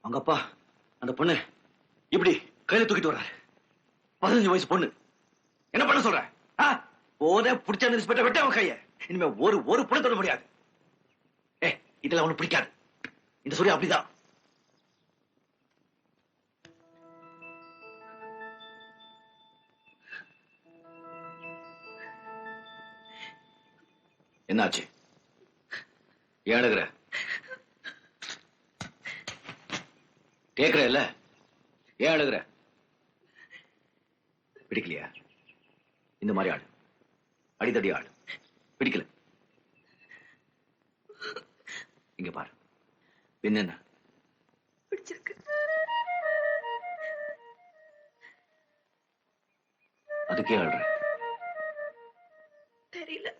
அவங்க அப்பா அந்த பொண்ணு இப்படி கையில தூக்கிட்டு வர்றாரு. 15 வயசு பொண்ணு. என்ன பண்ண சொல்ற? போதே பிடிச்ச இன்ஸ்பெக்டர் விட்டு அவன் கைய. இனிமே ஒரு பொண்ணு தொட முடியாது. இதெல்லாம் அவனுக்கு பிடிக்காது. இந்த சூர்யா அப்படிதான். என்னாச்சு? ஏன் அழுகுற? கேக்குற இல்ல? ஏன் அழுகுற? பிடிக்கலையா? இந்த மாதிரி ஆடு, அடிதடி ஆடு பிடிக்கல. இங்க பாரு, என்ன பிடிச்சிருக்கு. அதுக்கே ஆடுற? தெரியல.